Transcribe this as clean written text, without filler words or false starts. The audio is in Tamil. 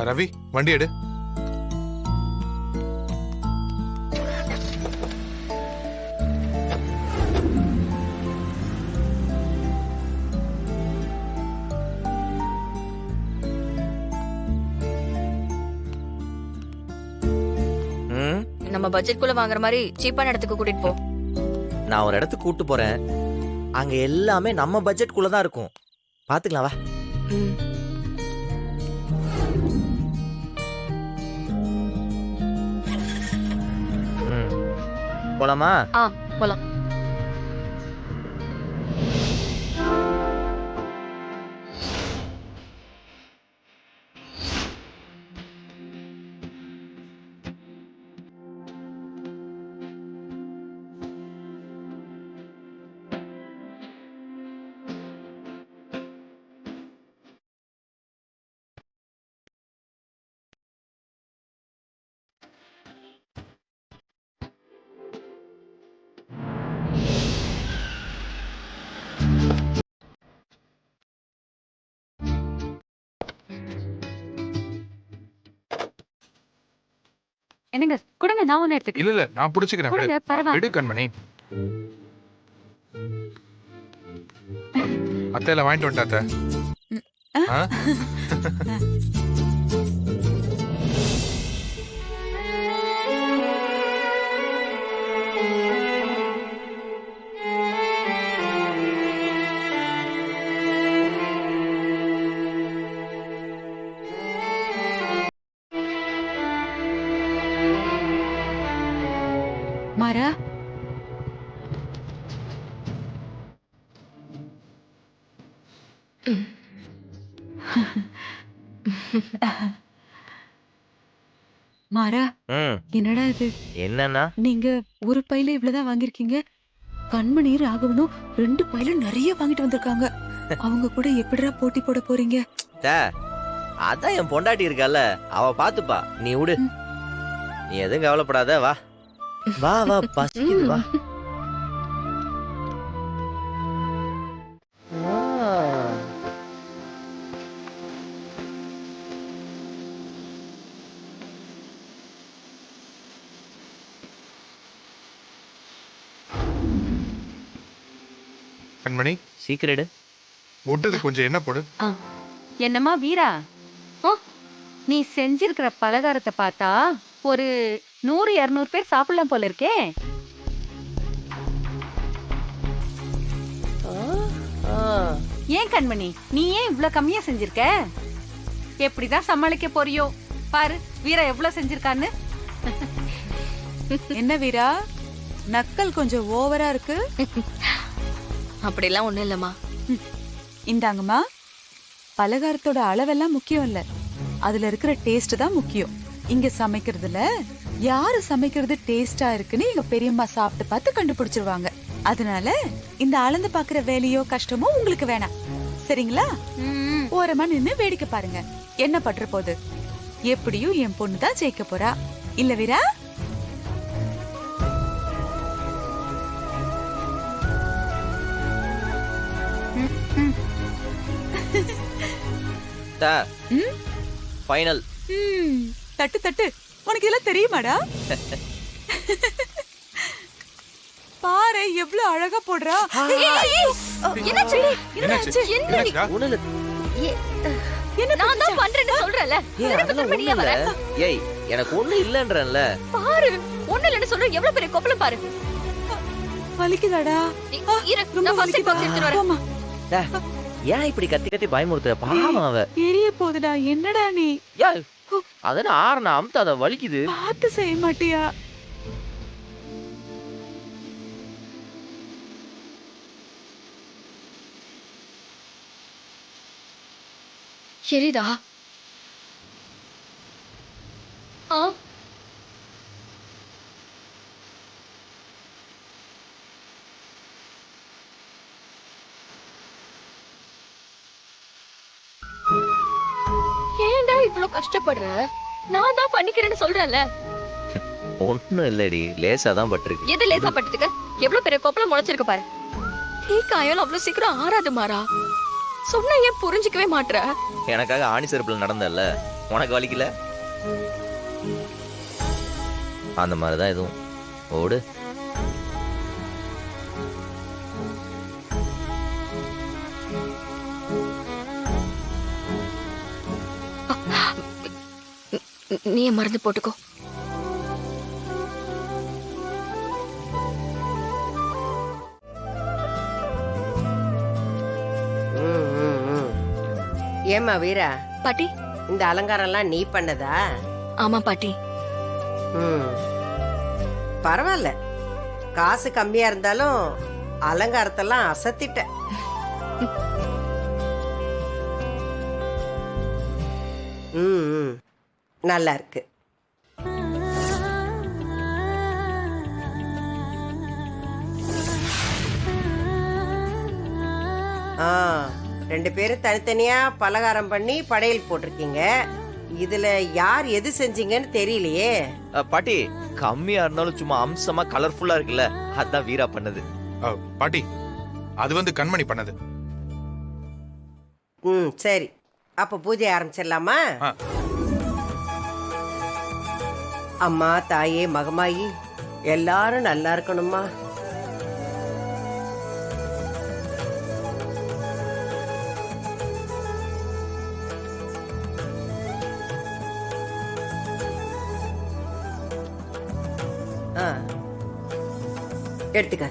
ரவி வண்டி எடு. நம்ம பட்ஜெட் குள்ள வாங்குற மாதிரி சீப்பான இடத்துக்கு கூட்டிட்டு போ. நான் ஒரு இடத்துக்கு கூட்டு போறேன். அங்க எல்லாமே நம்ம பட்ஜெட் குள்ள தான் இருக்கும். பாத்துக்கலாம் வா. போலாமா? போலாம். என்னங்க கொடுங்க, நான் ஒண்ணு எடுத்துக்கிறேன். இல்ல நான் புடிச்சுக்கிறேன். கொடுங்க, பரவாயில்ல. எடு கண்மணி. அத்தையில வாங்கிட்டு வந்துட்டாத்த. மாறா, மாறா, என்னடா இது? என்னன்னா நீங்க ஒரு பையில இவ்வளவுதான் வாங்கிருக்கீங்க. கண்மணி ராகவனும் 2 பையில நிறைய வாங்கிட்டு வந்திருக்காங்க. அவங்க கூட எப்படிடா போட்டி போட போறீங்க? அதான் என் பொண்டாட்டி இருக்கால, அவ பாத்துப்பா. நீ விடு, நீ எதுவும் கவலைப்படாத. வா வா வா, பசிக்குது வா. கண்மணி சீக்கிரடு. ஒட்டது கொஞ்சம் என்ன போடு. என்னம்மா வீரா, நீ செஞ்சிருக்கிற பலகாரத்தை பார்த்தா ஒரு 100-200 பேர் சாப்பிடலாம் போல இருக்கே. ஏன் கண்மணி, நீ ஏன் இவ்ளோ கம்மியா செஞ்சிருக்க? எப்படிதான் சமாளிக்க போறியோ பாரு. வீரா எவ்வளவு செஞ்சிருக்கான்னு. என்ன வீரா, நக்கல் கொஞ்சம் ஓவரா இருக்கு. அப்படிலாம் ஒண்ணும் இல்லம்மா. இந்தாங்கம்மா, பலகாரத்தோட அளவெல்லாம் முக்கியம் இல்ல, அதுல இருக்கிற டேஸ்ட் தான் முக்கியம். இங்க சமைக்கிறதுல யாரு சமைக்கிறது டேஸ்டா இருக்குன்னு எங்க பெரியம்மா சாப்பிட்டு பார்த்து கண்டுபிடிச்சிருவாங்க. அதனால இந்த அளந்து பாக்குற வேலையோ கஷ்டமோ உங்களுக்கு வேணாம், சரிங்களா? ஓரமா நின்னு வேடிக்கை பாருங்க. என்ன பண்ற போது எப்படியும் என் பொண்ணு தான் ஜெயிக்க போறா, இல்ல வீரா? ஃபைனல். தட்டு தட்டு. உனக்கு இதெல்லாம் தெரியுமாடா? பாரு எவ்வளவு அழகா போடுறா. என்னாச்சு? என்னாச்சு? என்னாச்சுடா? நான் தான் பண்றேன்னு சொல்றல. ஏய், எனக்கு ஒண்ணு இல்லன்றேன்ல. பாரு, ஒண்ணு இல்லன்னு சொல்ற. எவ்வளவு பெரிய கொப்பளம் பாரு. வலிக்குதாடா? நான் ஃபர்ஸ்ட் எய்ட் பாக்ஸ் எடுத்துட்டு வரேன். ஏன் இப்படி கத்தி கத்தி பயமுறுத்துற? பாவம் அவ. எரிய போகுதுடா. என்னடா நீ? அதன ஆறன அம்தாத வலிக்குது. பார்த்து செய்ய மாட்டியா? சரிடா. ஏன்டா இவ்ளோ கஷ்டப்படுற? நான் தான் பண்ணிக்கிறேன்னு சொல்றேன்ல. ஒண்ணும் இல்லடி, லேசா தான் பட்டிருக்கு. எது லேசா பட்டதுக்கு? எவ்வளவு பெரிய கொப்பளம் முளைச்சிருக்கு பாரு. டீ காயம் அவ்வளவு சீக்கிரம் ஆறாது மாறா. சொன்னா ஏன் புரிஞ்சுக்கவே மாட்ற? எனக்காக ஆணி செருப்புல நடந்தல்ல, உனக்கு வலிக்கல? அந்த மாதிரிதான் எதுவும். ஓடு. நீ மருந்து போட்டுக்கோ. ஏம்மா வீரா, பாட்டி. இந்த அலங்காரம் எல்லாம் நீ பண்ணதா? ஆமா பாட்டி. பரவாயில்ல, காசு கம்மியா இருந்தாலும் அலங்காரத்தெல்லாம் அசத்திட்ட. நல்லா இருக்கு. ரெண்டு பேரும் தனித்தனியா பலகாரம் பண்ணி படையல் போட்டிருக்கீங்க. இதுல யார் எது செஞ்சீங்கன்னு தெரியலையே. பாட்டி, கம்மியா இருந்தாலும் சும்மா அம்சமா கலர்ஃபுல்லா இருக்குல்ல, அதான் வீரா பண்ணது. பாட்டி, அது வந்து கண்மணி பண்ணது. சரி, அப்ப பூஜை ஆரம்பிச்சிடலாமா? அம்மா, தாயே, மகமாயி எல்லாரும் நல்லா இருக்கணுமா? எடுத்துக்க.